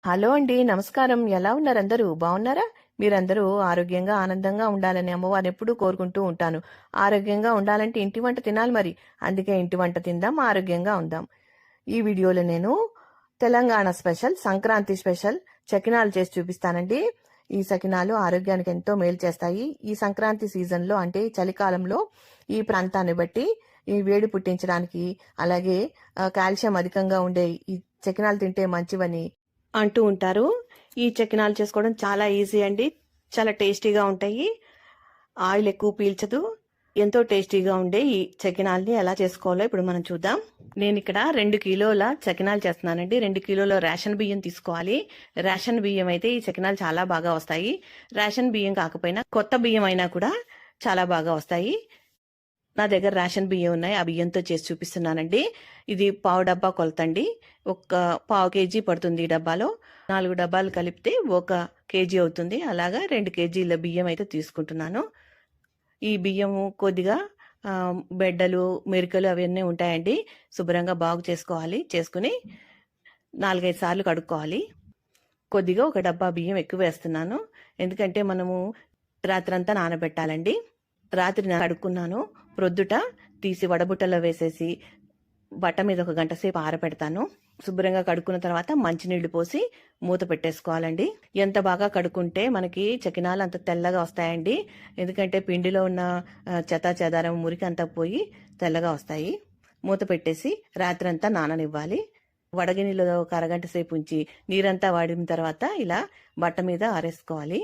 Hello అండి, నమస్కారం. ఎలా ఉన్నారు అందరూ? బాగున్నారా? మీరందరూ ఆరోగ్యంగా, ఆనందంగా ఉండాలని అమ్మవారిని ఎప్పుడూ కోరుకుంటూ ఉంటాను. ఆరోగ్యంగా ఉండాలంటే ఇంటి వంట తినాలి మరి. అందుకే ఇంటి వంట తిందాం, ఆరోగ్యంగా ఉందాం. ఈ వీడియోలో నేను తెలంగాణ స్పెషల్, సంక్రాంతి స్పెషల్ చకినాలు చేసి చూపిస్తానండి. ఈ సకినాలు ఆరోగ్యానికి ఎంతో మేలు చేస్తాయి. ఈ సంక్రాంతి సీజన్లో అంటే చలికాలంలో ఈ ప్రాంతాన్ని బట్టి ఈ వేడి పుట్టించడానికి, అలాగే కాల్షియం అధికంగా ఉండే ఈ చకినాలు తింటే మంచివని అంటూ ఉంటారు. ఈ చకినాలు చేసుకోవడం చాలా ఈజీ అండి. చాలా టేస్టీగా ఉంటాయి. ఆయిల్ ఎక్కువ పీల్చదు. ఎంతో టేస్టీగా ఉండే ఈ చకినాల్ని ఎలా చేసుకోవాలో ఇప్పుడు మనం చూద్దాం. నేను ఇక్కడ 2 కిలోల చకినాలు చేస్తున్నానండి. 2 కిలోల రేషన్ బియ్యం తీసుకోవాలి. రేషన్ బియ్యం అయితే ఈ చకినాలు చాలా బాగా వస్తాయి. రేషన్ బియ్యం కాకపోయినా కొత్త బియ్యం అయినా కూడా చాలా బాగా వస్తాయి. నా దగ్గర రేషన్ బియ్యం ఉన్నాయి. ఆ బియ్యంతో చేసి చూపిస్తున్నానండి. ఇది పావు డబ్బా కొలతండి. ఒక పావు కేజీ పడుతుంది ఈ డబ్బాలో. 4 డబ్బాలు కలిపితే 1 కేజీ అవుతుంది. అలాగా 2 కేజీల బియ్యం అయితే తీసుకుంటున్నాను. ఈ బియ్యము కొద్దిగా బెడ్డలు, మెరికలు అవన్నీ ఉంటాయండి. శుభ్రంగా బాగు చేసుకోవాలి. చేసుకుని 4-5 సార్లు కడుక్కోవాలి. కొద్దిగా ఒక డబ్బా బియ్యం ఎక్కువ వేస్తున్నాను. ఎందుకంటే మనము రాత్రంతా నానబెట్టాలండి. రాత్రి కడుక్కున్నాను. ప్రొద్దుట తీసి వడబుట్టలో వేసేసి బట్ట మీద 1 గంట సేపు ఆరబెడతాను. శుభ్రంగా కడుక్కున్న తర్వాత మంచినీళ్లు పోసి మూత పెట్టేసుకోవాలండి. ఎంత బాగా కడుక్కుంటే మనకి చకినాలు అంత తెల్లగా వస్తాయండి. ఎందుకంటే పిండిలో ఉన్న చెత్త చెదారం, మురికి అంతా పోయి తెల్లగా వస్తాయి. మూత పెట్టేసి రాత్రంతా నాననివ్వాలి. వడగినిలో 1 అరగంట సేపు ఉంచి నీరంతా వాడిన తర్వాత ఇలా బట్ట మీద ఆరేసుకోవాలి.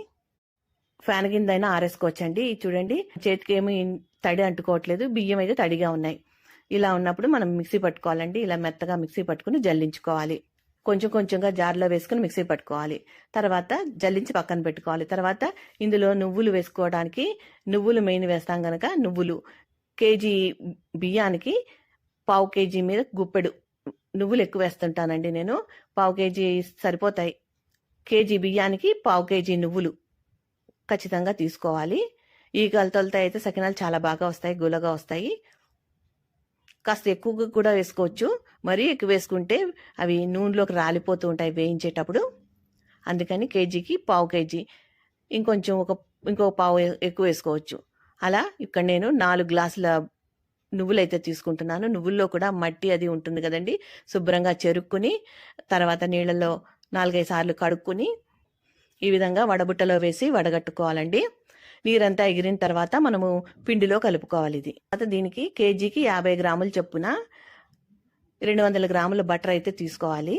ఫ్యాన్ కిందైనా ఆరేసుకోవచ్చండి. చూడండి, చేతికి ఏమి తడి అంటుకోవట్లేదు. బియ్యం అయితే తడిగా ఉన్నాయి. ఇలా ఉన్నప్పుడు మనం మిక్సీ పట్టుకోవాలండి. ఇలా మెత్తగా మిక్సీ పట్టుకుని జల్లించుకోవాలి. కొంచెం కొంచెంగా జార్లో వేసుకుని మిక్సీ పట్టుకోవాలి. తర్వాత జల్లించి పక్కన పెట్టుకోవాలి. తర్వాత ఇందులో నువ్వులు వేసుకోవడానికి, నువ్వులు మెయిన్ వేస్తాం గనక నువ్వులు కేజీ బియ్యానికి పావు కేజీ మీద గుప్పెడు నువ్వులు ఎక్కువ వేస్తుంటానండి నేను. పావు కేజీ సరిపోతాయి. కేజీ బియ్యానికి పావు కేజీ నువ్వులు ఖచ్చితంగా తీసుకోవాలి. ఈ కొలతలతో అయితే సకినాలు చాలా బాగా వస్తాయి, గులగా వస్తాయి. కాస్త ఎక్కువగా కూడా వేసుకోవచ్చు. మరీ ఎక్కువ వేసుకుంటే అవి నూనెలోకి రాలిపోతూ ఉంటాయి వేయించేటప్పుడు. అందుకని కేజీకి పావు కేజీ, ఇంకో పావు ఎక్కువ వేసుకోవచ్చు. అలా ఇక్కడ నేను 4 గ్లాసుల నువ్వులైతే తీసుకుంటున్నాను. నువ్వుల్లో కూడా మట్టి అది ఉంటుంది కదండి. శుభ్రంగా చెరుక్కుని తర్వాత నీళ్ళలో 4-5 సార్లు కడుక్కుని ఈ విధంగా వడబుట్టలో వేసి వడగట్టుకోవాలండి. నీరంతా ఎగిరిన తర్వాత మనము పిండిలో కలుపుకోవాలి. ఇది తర్వాత దీనికి కేజీకి 50 గ్రాముల చొప్పున 200 గ్రాముల బటర్ అయితే తీసుకోవాలి.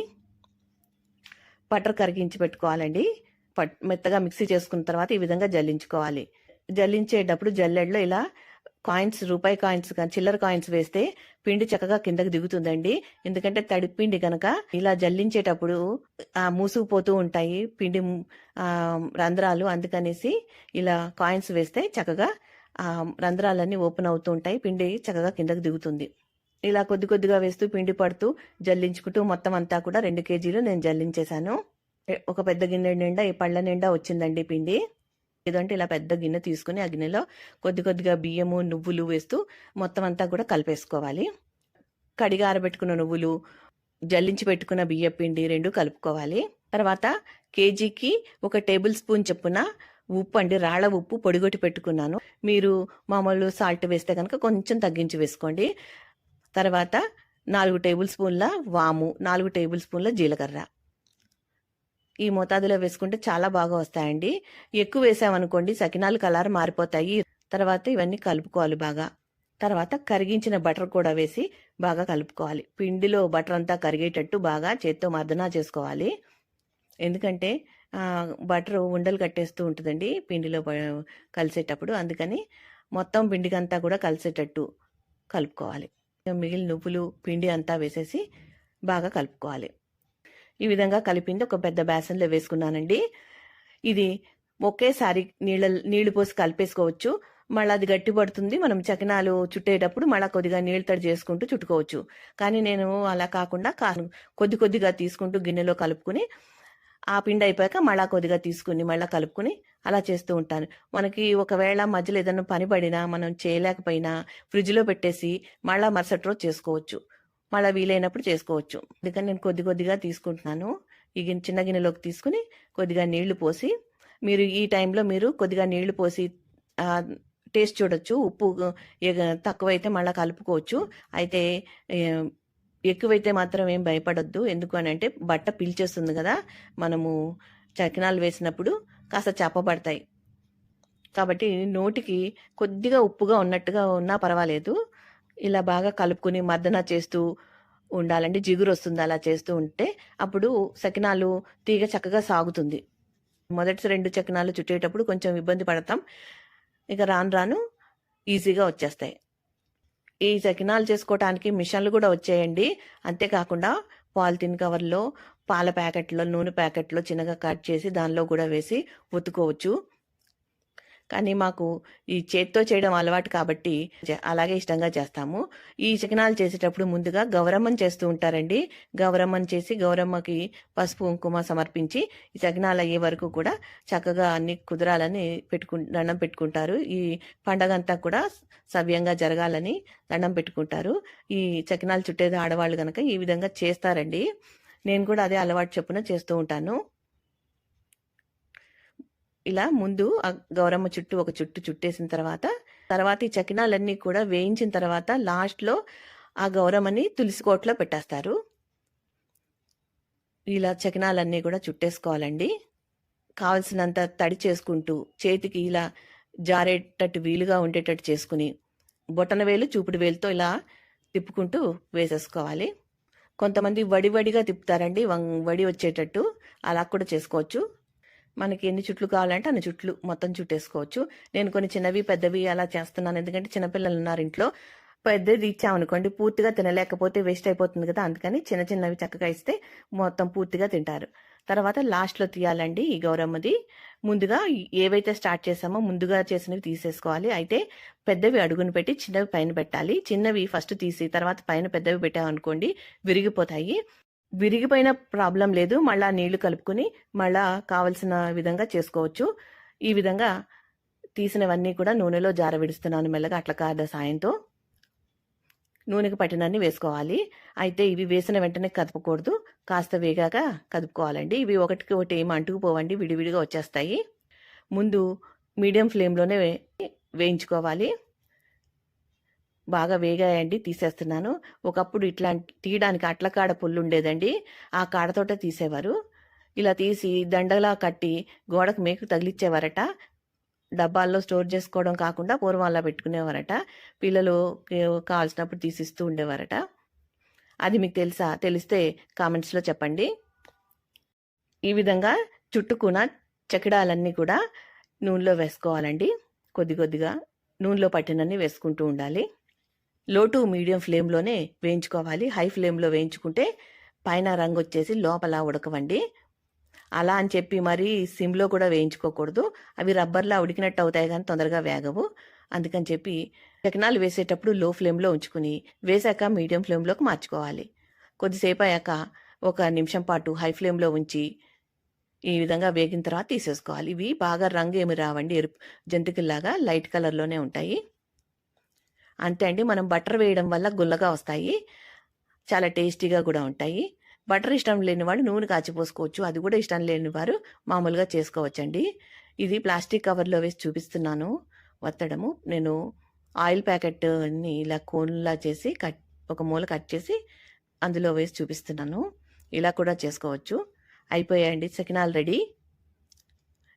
బటర్ కరిగించి పెట్టుకోవాలండి. మెత్తగా మిక్సీ చేసుకున్న తర్వాత ఈ విధంగా జల్లించుకోవాలి. జల్లించేటప్పుడు జల్లెడలో ఇలా రూపాయి కాయిన్స్, చిల్లర కాయిన్స్ వేస్తే పిండి చక్కగా కిందకి దిగుతుందండి. ఎందుకంటే తడి పిండి కనుక ఇలా జల్లించేటప్పుడు మూసుకుపోతూ ఉంటాయి పిండి రంధ్రాలు. అందుకనేసి ఇలా కాయిన్స్ వేస్తే చక్కగా రంధ్రాలన్నీ ఓపెన్ అవుతూ ఉంటాయి. పిండి చక్కగా కిందకి దిగుతుంది. ఇలా కొద్ది కొద్దిగా వేస్తూ పిండి పడుతూ జల్లించుకుంటూ మొత్తం అంతా కూడా 2 కేజీలు నేను జల్లించేశాను. ఒక పెద్ద గిన్నె నిండా, ఈ పళ్ళ నిండా వచ్చిందండి పిండి. ఏదంటే ఇలా పెద్ద గిన్నె తీసుకుని ఆ గిన్నెలో కొద్ది కొద్దిగా బియ్యము, నువ్వులు వేస్తూ మొత్తం అంతా కూడా కలిపేసుకోవాలి. కడిగి ఆరబెట్టుకున్న నువ్వులు, జల్లించి పెట్టుకున్న బియ్య పిండి 2 కలుపుకోవాలి. తర్వాత కేజీకి 1 టేబుల్ స్పూన్ చొప్పున ఉప్పు అండి, రాళ్ళ ఉప్పు పొడిగొట్టి పెట్టుకున్నాను. మీరు మామూలు సాల్ట్ వేస్తే కనుక కొంచెం తగ్గించి వేసుకోండి. తర్వాత 4 టేబుల్ స్పూన్ల వాము, 4 టేబుల్ స్పూన్ల జీలకర్ర ఈ మోతాదులో వేసుకుంటే చాలా బాగా వస్తాయండి. ఎక్కువ వేసామనుకోండి సకినాలు కలర్ మారిపోతాయి. తర్వాత ఇవన్నీ కలుపుకోవాలి బాగా. తర్వాత కరిగించిన బటర్ కూడా వేసి బాగా కలుపుకోవాలి. పిండిలో బటర్ అంతా కరిగేటట్టు బాగా చేత్తో మర్దనా చేసుకోవాలి. ఎందుకంటే బటర్ ఉండలు కట్టేస్తూ ఉంటుందండి పిండిలో కలిసేటప్పుడు. అందుకని మొత్తం పిండికంతా కూడా కలిసేటట్టు కలుపుకోవాలి. మిగిలిన నువ్వులు, పిండి అంతా వేసేసి బాగా కలుపుకోవాలి. ఈ విధంగా కలిపింది ఒక పెద్ద బేసన్లో వేసుకున్నానండి. ఇది ఒకేసారి నీళ్లు పోసి కలిపేసుకోవచ్చు. మళ్ళీ అది గట్టి పడుతుంది. మనం చకినాలు చుట్టేటప్పుడు మళ్ళీ కొద్దిగా నీళ్ళు తడి చేసుకుంటూ చుట్టుకోవచ్చు. కానీ నేను అలా కాకుండా కొద్ది కొద్దిగా తీసుకుంటూ గిన్నెలో కలుపుకుని ఆ పిండి అయిపోయాక మళ్ళా కొద్దిగా తీసుకుని మళ్ళీ కలుపుకుని అలా చేస్తూ ఉంటాను. మనకి ఒకవేళ మధ్యలో ఏదైనా పని పడినా మనం చేయలేకపోయినా ఫ్రిడ్జ్లో పెట్టేసి మళ్ళీ మరుసటి రోజు చేసుకోవచ్చు. మళ్ళీ వీలైనప్పుడు చేసుకోవచ్చు. అందుకని నేను కొద్ది కొద్దిగా తీసుకుంటున్నాను. చిన్న గిన్నెలోకి తీసుకుని కొద్దిగా నీళ్లు పోసి, మీరు ఈ టైంలో మీరు కొద్దిగా నీళ్లు పోసి టేస్ట్ చూడొచ్చు. ఉప్పు తక్కువైతే మళ్ళీ కలుపుకోవచ్చు. అయితే ఎక్కువైతే మాత్రం ఏం భయపడొద్దు. ఎందుకు అని అంటే బట్ట పీల్చేస్తుంది కదా, మనము చకినాలు వేసినప్పుడు కాస్త చెప్పబడతాయి. కాబట్టి నోటికి కొద్దిగా ఉప్పుగా ఉన్నట్టుగా ఉన్నా పర్వాలేదు. ఇలా బాగా కలుపుకుని మర్దన చేస్తూ ఉండాలండి. జిగురు వస్తుంది అలా చేస్తూ ఉంటే. అప్పుడు సకినాలు తీగ చక్కగా సాగుతుంది. మొదటి 2 చకినాలు చుట్టేటప్పుడు కొంచెం ఇబ్బంది పడతాం. ఇక రాను రాను ఈజీగా వచ్చేస్తాయి. ఈ సకినాలు చేసుకోవటానికి మిషన్లు కూడా వచ్చాయండి. అంతేకాకుండా పాలిథిన్ కవర్లో పాల ప్యాకెట్లో, నూనె ప్యాకెట్లో చిన్నగా కట్ చేసి దానిలో కూడా వేసి ఒత్తుకోవచ్చు. కానీ మాకు ఈ చేత్తో చేయడం అలవాటు కాబట్టి అలాగే ఇష్టంగా చేస్తాము. ఈ చకినాలు చేసేటప్పుడు ముందుగా గౌరమ్మని చేస్తూ ఉంటారండి. గౌరమ్మని చేసి గౌరమ్మకి పసుపు కుంకుమ సమర్పించి ఈ చకినాలు అయ్యే వరకు కూడా చక్కగా అన్ని కుదరాలని దండం పెట్టుకుంటారు. ఈ పండగ అంతా కూడా సవ్యంగా జరగాలని దండం పెట్టుకుంటారు. ఈ చకినాలు చుట్టేది ఆడవాళ్ళు కనుక ఈ విధంగా చేస్తారండి. నేను కూడా అదే అలవాటు చొప్పున చేస్తూ ఉంటాను. ఇలా ముందు ఆ గౌరమ్మ చుట్టూ ఒక చుట్టు చుట్టేసిన తర్వాత ఈ చకినాలన్నీ కూడా వేయించిన తర్వాత లాస్ట్లో ఆ గౌరమ్మని తులసికోటలో పెట్టేస్తారు. ఇలా చకినాలన్నీ కూడా చుట్టేసుకోవాలండి. కావలసినంత తడి చేసుకుంటూ చేతికి ఇలా జారేటట్టు వీలుగా ఉండేటట్టు చేసుకుని బొటన వేలు చూపుడు వేలుతో ఇలా తిప్పుకుంటూ వేసేసుకోవాలి. కొంతమంది వడివడిగా తిప్పుతారండి, వడి వచ్చేటట్టు. అలా కూడా చేసుకోవచ్చు. మనకి ఎన్ని చుట్లు కావాలంటే అన్ని చుట్లు మొత్తం చుట్టేసుకోవచ్చు. నేను కొన్ని చిన్నవి పెద్దవి అలా చేస్తున్నాను. ఎందుకంటే చిన్నపిల్లలు ఉన్నారు ఇంట్లో. పెద్దది ఇచ్చామనుకోండి పూర్తిగా తినలేకపోతే వేస్ట్ అయిపోతుంది కదా, అందుకని చిన్న చిన్నవి చక్కగా ఇస్తే మొత్తం పూర్తిగా తింటారు. తర్వాత లాస్ట్లో తీయాలండి ఈ గౌరమ్మది. ముందుగా ఏవైతే స్టార్ట్ చేసామో ముందుగా చేసినవి తీసేసుకోవాలి. అయితే పెద్దవి అడుగును పెట్టి చిన్నవి పైన పెట్టాలి. చిన్నవి ఫస్ట్ తీసి తర్వాత పైన పెద్దవి పెట్టామనుకోండి విరిగిపోతాయి. విరిగిపోయిన ప్రాబ్లం లేదు. మళ్ళా నీళ్లు కలుపుకొని మళ్ళా కావలసిన విధంగా చేసుకోవచ్చు. ఈ విధంగా తీసినవన్నీ కూడా నూనెలో జారవిడుస్తున్నాను మెల్లగా అట్ల కాడ సాయంతో. నూనెకి పట్టినన్ని వేసుకోవాలి. అయితే ఇవి వేసిన వెంటనే కదపకూడదు, కాస్త వేగాక కదుపుకోవాలండి. ఇవి ఒకటికి ఒకటి ఏమి అంటుకుపోవండి, విడివిడిగా వచ్చేస్తాయి. ముందు మీడియం ఫ్లేమ్లోనే వేయించుకోవాలి. బాగా వేగాయండి, తీసేస్తున్నాను. ఒకప్పుడు ఇట్లా తీయడానికి అట్ల కాడ పుల్లు ఉండేదండి, ఆ కాడతోటే తీసేవారు. ఇలా తీసి దండలా కట్టి గోడకు మేకు తగిలిచ్చేవారట. డబ్బాల్లో స్టోర్ చేసుకోవడం కాకుండా పూర్వం అలా పెట్టుకునేవారట. పిల్లలు కావాల్సినప్పుడు తీసిస్తూ ఉండేవారట. అది మీకు తెలుసా? తెలిస్తే కామెంట్స్లో చెప్పండి. ఈ విధంగా చుట్టుకున్న చకిడాలన్నీ కూడా నూనెలో వేసుకోవాలండి. కొద్ది కొద్దిగా నూనెలో పట్టినన్ని వేసుకుంటూ ఉండాలి. లో టు మీడియం ఫ్లేమ్లోనే వేయించుకోవాలి. హై ఫ్లేమ్లో వేయించుకుంటే పైన రంగు వచ్చేసి లోపల ఉడకవండి. అలా అని చెప్పి మరి సిమ్లో కూడా వేయించుకోకూడదు. అవి రబ్బర్లా ఉడికినట్టు అవుతాయి కానీ తొందరగా వేగవు. అందుకని చెప్పి చకినాలు వేసేటప్పుడు లో ఫ్లేమ్లో ఉంచుకుని వేసాక మీడియం ఫ్లేమ్లోకి మార్చుకోవాలి. కొద్దిసేపు అయ్యాక 1 నిమిషం పాటు హై ఫ్లేమ్లో ఉంచి ఈ విధంగా వేగిన తర్వాత తీసేసుకోవాలి. ఇవి బాగా రంగు ఏమి రావండి, ఎరుపు జంతికల్లాగా లైట్ కలర్లోనే ఉంటాయి. అంతే అండి. మనం బటర్ వేయడం వల్ల గుల్లగా వస్తాయి, చాలా టేస్టీగా కూడా ఉంటాయి. బటర్ ఇష్టం లేని వాళ్ళు నూనె కాచిపోసుకోవచ్చు. అది కూడా ఇష్టం లేని వారు మామూలుగా చేసుకోవచ్చండి. ఇది ప్లాస్టిక్ కవర్లో వేసి చూపిస్తున్నాను వత్తడము. నేను ఆయిల్ ప్యాకెట్ని ఇలా కోన్లా చేసి ఒక మూల కట్ చేసి అందులో వేసి చూపిస్తున్నాను. ఇలా కూడా చేసుకోవచ్చు. అయిపోయాయండి సకినాలు రెడీ.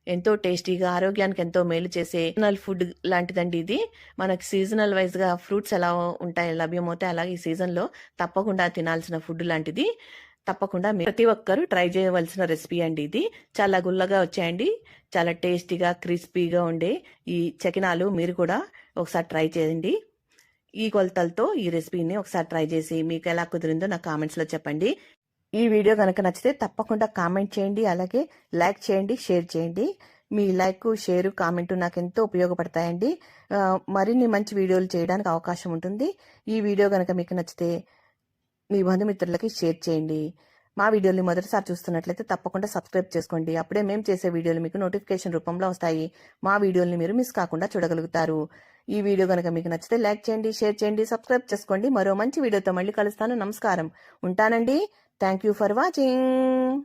ఎంతో టేస్టీగా ఆరోగ్యానికి ఎంతో మేలు చేసే సీజనల్ ఫుడ్ లాంటిదండి ఇది. మనకి సీజనల్ వైజ్గా ఫ్రూట్స్ ఎలా ఉంటాయి లభ్యమవుతాయి, అలాగే ఈ సీజన్లో తప్పకుండా తినాల్సిన ఫుడ్ లాంటిది. తప్పకుండా ప్రతి ఒక్కరూ ట్రై చేయవలసిన రెసిపీ అండి ఇది. చాలా గుల్లగా వచ్చాయండి, చాలా టేస్టీగా క్రిస్పీగా ఉండే ఈ చకినాలు మీరు కూడా ఒకసారి ట్రై చేయండి. ఈ కొలతలతో ఈ రెసిపీని ఒకసారి ట్రై చేసి మీకు ఎలా కుదిరిందో నాకు కామెంట్స్లో చెప్పండి. ఈ వీడియో కనుక నచ్చితే తప్పకుండా కామెంట్ చేయండి, అలాగే లైక్ చేయండి, షేర్ చేయండి. మీ లైక్, షేరు, కామెంటు నాకు ఎంతో ఉపయోగపడతాయండి. మరిన్ని మంచి వీడియోలు చేయడానికి అవకాశం ఉంటుంది. ఈ వీడియో కనుక మీకు నచ్చితే మీ బంధుమిత్రులకి షేర్ చేయండి. మా వీడియోని మొదటిసారి చూస్తున్నట్లయితే తప్పకుండా సబ్స్క్రైబ్ చేసుకోండి. అప్పుడే మేము చేసే వీడియోలు మీకు నోటిఫికేషన్ రూపంలో వస్తాయి. మా వీడియోని మీరు మిస్ కాకుండా చూడగలుగుతారు. ఈ వీడియో కనుక మీకు నచ్చితే లైక్ చేయండి, షేర్ చేయండి, సబ్స్క్రైబ్ చేసుకోండి. మరో మంచి వీడియోతో మళ్ళీ కలుస్తాను. నమస్కారం, ఉంటానండి. Thank you for watching.